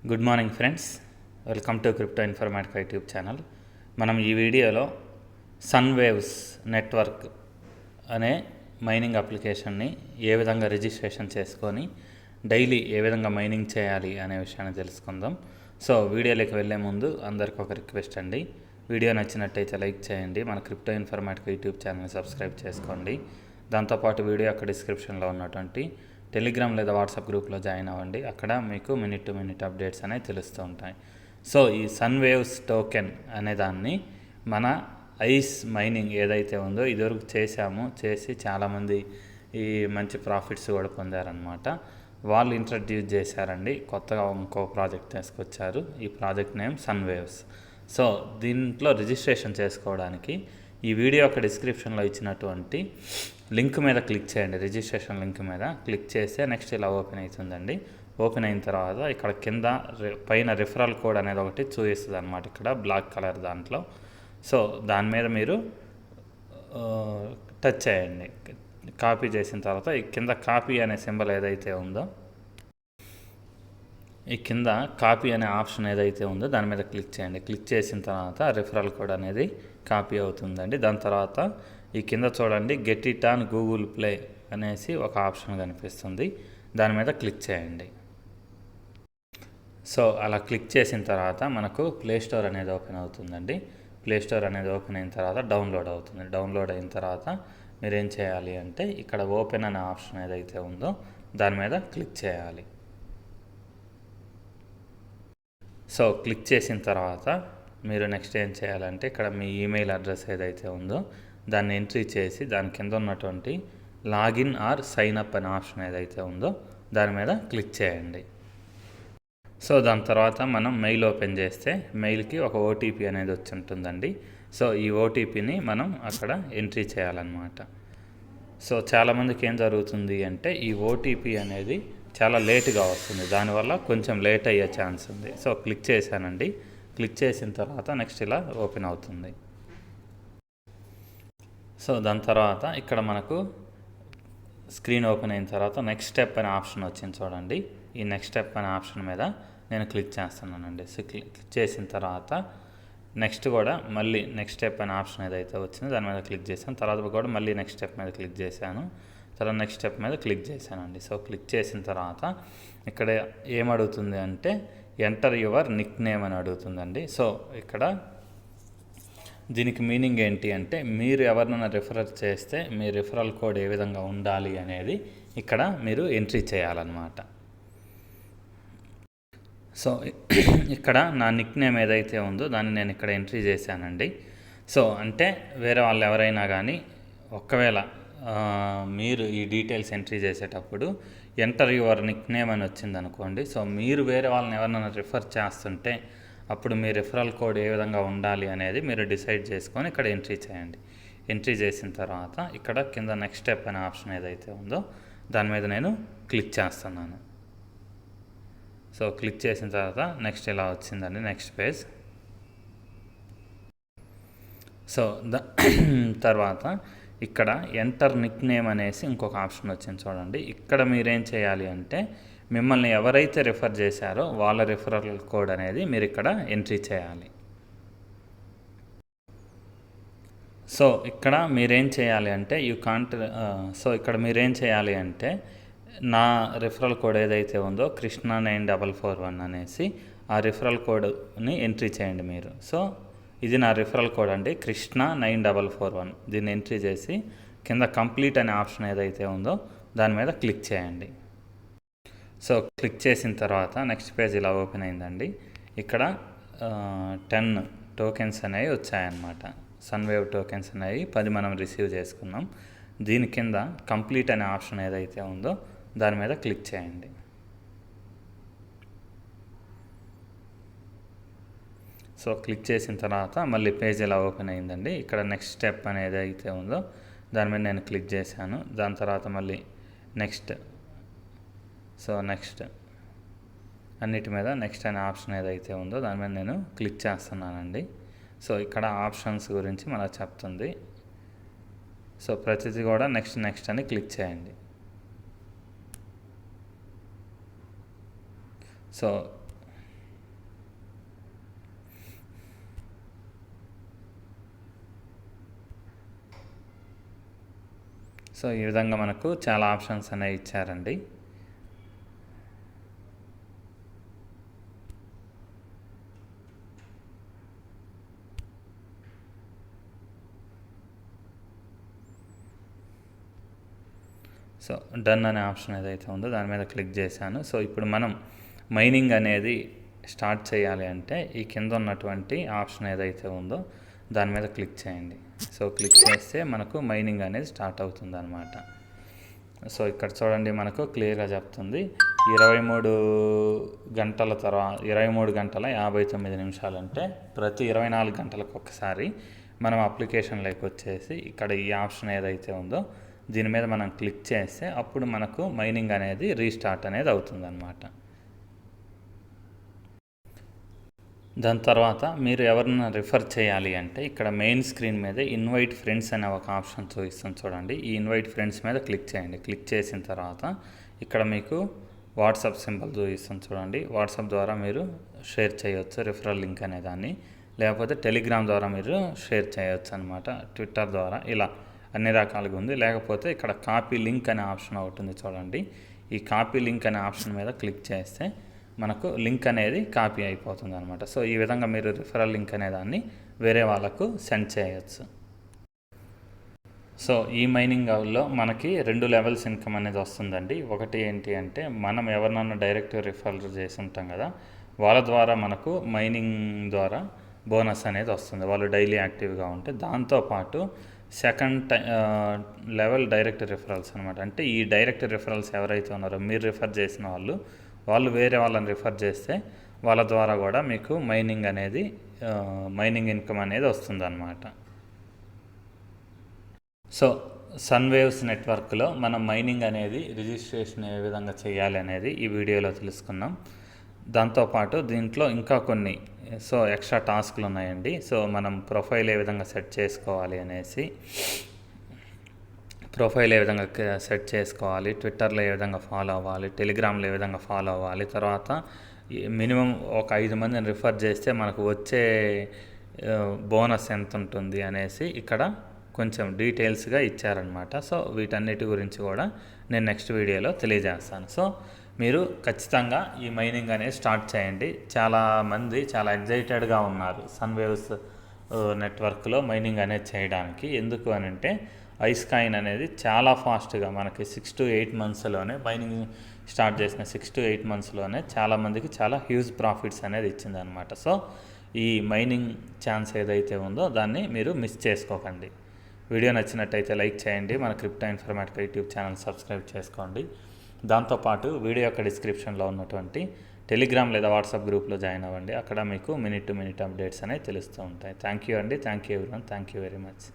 Good morning friends, welcome to crypto Informatica YouTube channel. మనం ఈ వీడియోలో సన్వేవ్స్ నెట్వర్క్ అనే మైనింగ్ అప్లికేషన్ని ఏ విధంగా రిజిస్ట్రేషన్ చేసుకొని డైలీ ఏ విధంగా మైనింగ్ చేయాలి అనే విషయాన్ని తెలుసుకుందాం. సో వీడియోలోకి వెళ్ళే ముందు అందరికీ ఒక రిక్వెస్ట్ అండి, వీడియో నచ్చినట్టయితే లైక్ చేయండి, మన క్రిప్టో ఇన్ఫర్మేటికా యూట్యూబ్ ఛానల్ని సబ్స్క్రైబ్ చేసుకోండి. దాంతోపాటు వీడియో యొక్క డిస్క్రిప్షన్లో ఉన్నటువంటి టెలిగ్రామ్ లేదా వాట్సాప్ గ్రూప్లో జాయిన్ అవ్వండి. అక్కడ మీకు మినిట్ టు మినిట్ అప్డేట్స్ అనేవి తెలుస్తూ ఉంటాయి. సో ఈ సన్వేవ్స్ టోకెన్ అనే దాన్ని మన ఐస్ మైనింగ్ ఏదైతే ఉందో ఇదివరకు చేసి చాలామంది ఈ మంచి ప్రాఫిట్స్ కూడా పొందారనమాట. వాళ్ళు ఇంట్రడ్యూస్ చేశారండి, కొత్తగా ఇంకో ప్రాజెక్ట్ తీసుకొచ్చారు. ఈ ప్రాజెక్ట్ నేమ్ సన్వేవ్స్. సో దీంట్లో రిజిస్ట్రేషన్ చేసుకోవడానికి ఈ వీడియో యొక్క డిస్క్రిప్షన్లో ఇచ్చినటువంటి లింక్ మీద క్లిక్ చేయండి. రిజిస్ట్రేషన్ లింక్ మీద క్లిక్ చేస్తే నెక్స్ట్ ఇలా ఓపెన్ అవుతుందండి. ఓపెన్ అయిన తర్వాత ఇక్కడ కింద పైన రిఫరల్ కోడ్ అనేది ఒకటి చూపిస్తుంది అనమాట, ఇక్కడ బ్లాక్ కలర్ దాంట్లో. సో దాని మీద మీరు టచ్ చేయండి. కాపీ చేసిన తర్వాత ఈ కింద కాపీ అనే సింబల్ ఏదైతే ఉందో, ఈ కింద కాపీ అనే ఆప్షన్ ఏదైతే ఉందో దాని మీద క్లిక్ చేయండి. క్లిక్ చేసిన తర్వాత రిఫరల్ కోడ్ అనేది కాపీ అవుతుందండి. దాని తర్వాత ఈ కింద చూడండి, get it on Google play అనేసి ఒక ఆప్షన్ కనిపిస్తుంది, దాని మీద క్లిక్ చేయండి. సో అలా క్లిక్ చేసిన తర్వాత మనకు ప్లే స్టోర్ అనేది ఓపెన్ అవుతుందండి. ప్లే స్టోర్ అనేది ఓపెన్ అయిన తర్వాత డౌన్లోడ్ అవుతుంది. డౌన్లోడ్ అయిన తర్వాత మీరు ఏం చేయాలి అంటే ఇక్కడ ఓపెన్ అనే ఆప్షన్ ఏదైతే ఉందో దాని మీద క్లిక్ చేయాలి. సో క్లిక్ చేసిన తర్వాత మీరు నెక్స్ట్ ఏం చేయాలంటే ఇక్కడ మీ ఈమెయిల్ అడ్రస్ ఏదైతే ఉందో దాన్ని ఎంట్రీ చేసి దాని కింద ఉన్నటువంటి లాగిన్ ఆర్ సైన్ అప్ అనే ఆప్షన్ ఏదైతే ఉందో దాని మీద క్లిక్ చేయండి. సో దాని తర్వాత మనం మెయిల్ ఓపెన్ చేస్తే మెయిల్కి ఒక ఓటీపీ అనేది వచ్చి ఉంటుందండి. సో ఈ ఓటీపీని మనం అక్కడ ఎంట్రీ చేయాలన్నమాట. సో చాలామందికి ఏం జరుగుతుంది అంటే ఈ ఓటీపీ అనేది చాలా లేట్గా వస్తుంది, దానివల్ల కొంచెం లేట్ అయ్యే ఛాన్స్ ఉంది. సో క్లిక్ చేశానండి. క్లిక్ చేసిన తర్వాత నెక్స్ట్ ఇలా ఓపెన్ అవుతుంది. సో దాని తర్వాత ఇక్కడ మనకు స్క్రీన్ ఓపెన్ అయిన తర్వాత నెక్స్ట్ స్టెప్ అనే ఆప్షన్ వచ్చింది చూడండి. ఈ నెక్స్ట్ స్టెప్ అనే ఆప్షన్ మీద నేను క్లిక్ చేస్తున్నానండి. క్లిక్ చేసిన తర్వాత నెక్స్ట్ కూడా మళ్ళీ నెక్స్ట్ స్టెప్ అనే ఆప్షన్ ఏదైతే వచ్చిందో దాని మీద క్లిక్ చేశాను. తర్వాత కూడా మళ్ళీ నెక్స్ట్ స్టెప్ మీద క్లిక్ చేశాను. తర్వాత నెక్స్ట్ స్టెప్ మీద క్లిక్ చేశానండి. సో క్లిక్ చేసిన తర్వాత ఇక్కడ ఏమడుగుతుంది అంటే ఎంటర్ యువర్ నిక్ నేమ్ అని అడుగుతుందండి. సో ఇక్కడ దీనికి మీనింగ్ ఏంటి అంటే మీరు ఎవరినైనా రిఫర్ చేస్తే మీ రిఫరల్ కోడ్ ఏ విధంగా ఉండాలి అనేది ఇక్కడ మీరు ఎంట్రీ చేయాలన్నమాట. సో ఇక్కడ నా నిక్ నేమ్ ఏదైతే ఉందో దాన్ని నేను ఇక్కడ ఎంట్రీ చేశానండి. సో అంటే వేరే వాళ్ళు ఎవరైనా కానీ ఒకవేళ మీరు ఈ డీటెయిల్స్ ఎంట్రీ చేసేటప్పుడు ఎంటర్ యువర్ నిక్ నేమ్ అని వచ్చింది అనుకోండి. సో మీరు వేరే వాళ్ళని ఎవరైనా రిఫర్ చేస్తుంటే అప్పుడు మీ రిఫరల్ కోడ్ ఏ విధంగా ఉండాలి అనేది మీరు డిసైడ్ చేసుకొని ఇక్కడ ఎంట్రీ చేయండి. ఎంట్రీ చేసిన తర్వాత ఇక్కడ కింద నెక్స్ట్ స్టెప్ అనే ఆప్షన్ ఏదైతే ఉందో దాని మీద నేను క్లిక్ చేస్తున్నాను. సో క్లిక్ చేసిన తర్వాత నెక్స్ట్ ఇలా వచ్చిందండి, నెక్స్ట్ పేజ్. సో తర్వాత ఇక్కడ ఎంటర్ నిక్ నేమ్ అనేసి ఇంకొక ఆప్షన్ వచ్చింది చూడండి. ఇక్కడ మీరేం చేయాలి అంటే మిమ్మల్ని ఎవరైతే రిఫర్ చేశారో వాళ్ళ రిఫరల్ కోడ్ అనేది మీరు ఇక్కడ ఎంట్రీ చేయాలి. సో ఇక్కడ మీరేం చేయాలి అంటే ఇక్కడ మీరేం చేయాలి అంటే నా రిఫరల్ కోడ్ ఏదైతే ఉందో కృష్ణ 9441 అనేసి ఆ రిఫరల్ కోడ్ని ఎంట్రీ చేయండి మీరు. సో ఇది నా రిఫరల్ కోడ్ అండి, కృష్ణ 9441. దీన్ని ఎంట్రీ చేసి కింద కంప్లీట్ అనే ఆప్షన్ ఏదైతే ఉందో దాని మీద క్లిక్ చేయండి. సో క్లిక్ చేసిన తర్వాత నెక్స్ట్ పేజ్ ఇలా ఓపెన్ అయిందండి. ఇక్కడ 10 టోకెన్స్ అనేవి వచ్చాయన్నమాట. సన్వేవ్ టోకెన్స్ అనేవి 10 మనం రిసీవ్ చేసుకున్నాం. దీని కింద కంప్లీట్ అనే ఆప్షన్ ఏదైతే ఉందో దాని మీద క్లిక్ చేయండి. సో క్లిక్ చేసిన తర్వాత మళ్ళీ పేజ్ ఇలా ఓపెన్ అయిందండి. ఇక్కడ నెక్స్ట్ స్టెప్ అనేది అయితే ఉందో దాని మీద నేను క్లిక్ చేశాను. దాని తర్వాత మళ్ళీ నెక్స్ట్ అన్నిటి మీద నెక్స్ట్ అనే ఆప్షన్ ఏదైతే ఉందో దాని మీద నేను క్లిక్ చేస్తున్నానండి. సో ఇక్కడ ఆప్షన్స్ గురించి మనకు చెప్తుంది. సో ప్రతిదీ కూడా నెక్స్ట్ అని క్లిక్ చేయండి. సో సో ఈ విధంగా మనకు చాలా ఆప్షన్స్ అనేవి ఇచ్చారండి. సో డన్ అనే ఆప్షన్ ఏదైతే ఉందో దాని మీద క్లిక్ చేశాను. సో ఇప్పుడు మనం మైనింగ్ అనేది స్టార్ట్ చేయాలి అంటే ఈ కింద ఉన్నటువంటి ఆప్షన్ ఏదైతే ఉందో దాని మీద క్లిక్ చేయండి. సో క్లిక్ చేస్తే మనకు మైనింగ్ అనేది స్టార్ట్ అవుతుంది అన్నమాట. సో ఇక్కడ చూడండి, మనకు క్లియర్గా చెప్తుంది 23 గంటల తర్వాత 23 గంటల 59 నిమిషాలు, అంటే ప్రతి 24 గంటలకు ఒకసారి మనం అప్లికేషన్లోకి వచ్చేసి ఇక్కడ ఈ ఆప్షన్ ఏదైతే ఉందో దీని మీద మనం క్లిక్ చేస్తే అప్పుడు మనకు మైనింగ్ అనేది రీస్టార్ట్ అనేది అవుతుందన్నమాట. దాని తర్వాత మీరు ఎవరినైనా రిఫర్ చేయాలి అంటే ఇక్కడ మెయిన్ స్క్రీన్ మీద ఇన్వైట్ ఫ్రెండ్స్ అనే ఒక ఆప్షన్ చూపిస్తాం చూడండి. ఈ ఇన్వైట్ ఫ్రెండ్స్ మీద క్లిక్ చేయండి. క్లిక్ చేసిన తర్వాత ఇక్కడ మీకు వాట్సాప్ సింబల్ చూపిస్తాం చూడండి. వాట్సాప్ ద్వారా మీరు షేర్ చేయవచ్చు రిఫరల్ లింక్ అనే దాన్ని, లేకపోతే టెలిగ్రామ్ ద్వారా మీరు షేర్ చేయవచ్చు అనమాట, ట్విట్టర్ ద్వారా, ఇలా అన్ని రకాలుగా ఉంది. లేకపోతే ఇక్కడ కాపీ లింక్ అనే ఆప్షన్ ఒకటి ఉంది చూడండి. ఈ కాపీ లింక్ అనే ఆప్షన్ మీద క్లిక్ చేస్తే మనకు లింక్ అనేది కాపీ అయిపోతుంది అనమాట. సో ఈ విధంగా మీరు రిఫరల్ లింక్ అనే దాన్ని వేరే వాళ్ళకు సెండ్ చేయవచ్చు. సో ఈ మైనింగ్లో మనకి 2 లెవెల్స్ ఇన్కమ్ అనేది వస్తుందండి. ఒకటి ఏంటి అంటే మనం ఎవరినన్నా డైరెక్ట్ రిఫర్ చేసి ఉంటాం కదా, వాళ్ళ ద్వారా మనకు మైనింగ్ ద్వారా బోనస్ అనేది వస్తుంది, వాళ్ళు డైలీ యాక్టివ్గా ఉంటే. దాంతోపాటు సెకండ్ లెవెల్ డైరెక్ట్ రిఫరల్స్ అనమాట. అంటే ఈ డైరెక్ట్ రిఫరల్స్ ఎవరైతే ఉన్నారో మీరు రిఫర్ చేసిన వాళ్ళు వేరే వాళ్ళని రిఫర్ చేస్తే వాళ్ళ ద్వారా కూడా మీకు మైనింగ్ ఇన్కమ్ అనేది వస్తుందన్నమాట. సో సన్వేవ్స్ నెట్వర్క్లో మనం మైనింగ్ అనేది రిజిస్ట్రేషన్ ఏ విధంగా చేయాలి అనేది ఈ వీడియోలో తెలుసుకున్నాం. దాంతోపాటు దీంట్లో ఇంకా కొన్ని ఎక్స్ట్రా టాస్క్లు ఉన్నాయండి. సో మనం ప్రొఫైల్ ఏ విధంగా సెట్ చేసుకోవాలి అనేసి, ప్రొఫైల్ ఏ విధంగా సెట్ చేసుకోవాలి, ట్విట్టర్లో ఏ విధంగా ఫాలో అవ్వాలి, టెలిగ్రామ్లో ఏ విధంగా ఫాలో అవ్వాలి, తర్వాత మినిమం ఒక 5 మందిని రిఫర్ చేస్తే మనకు వచ్చే బోనస్ ఎంత ఉంటుంది అనేసి ఇక్కడ కొంచెం డీటెయిల్స్గా ఇచ్చారనమాట. సో వీటన్నిటి గురించి కూడా నేను నెక్స్ట్ వీడియోలో తెలియజేస్తాను. సో మీరు ఖచ్చితంగా ఈ మైనింగ్ అనేది స్టార్ట్ చేయండి. చాలామంది చాలా ఎగ్జైటెడ్గా ఉన్నారు సన్వేవ్స్ నెట్వర్క్లో మైనింగ్ అనేది చేయడానికి. ఎందుకు అని అంటే ఐస్కాయిన్ అనేది చాలా ఫాస్ట్గా మనకి 6 to 8 మంత్స్లోనే మైనింగ్ స్టార్ట్ చేసిన 6 to 8 మంత్స్లోనే చాలామందికి చాలా హ్యూజ్ ప్రాఫిట్స్ అనేది ఇచ్చిందనమాట. సో ఈ మైనింగ్ ఛాన్స్ ఏదైతే ఉందో దాన్ని మీరు మిస్ చేసుకోకండి. వీడియో నచ్చినట్టయితే లైక్ చేయండి, మన crypto informatic YouTube channel subscribe చేసుకోండి. దాంతోపాటు వీడియో యొక్క డిస్క్రిప్షన్లో ఉన్నటువంటి టెలిగ్రామ్ లేదా వాట్సాప్ గ్రూప్లో జాయిన్ అవ్వండి. అక్కడ మీకు మినిట్ టు మినిట్ అప్డేట్స్ అనేవి తెలుస్తూ ఉంటాయి. థ్యాంక్ యూ అండి. Thank you everyone. Thank you very much.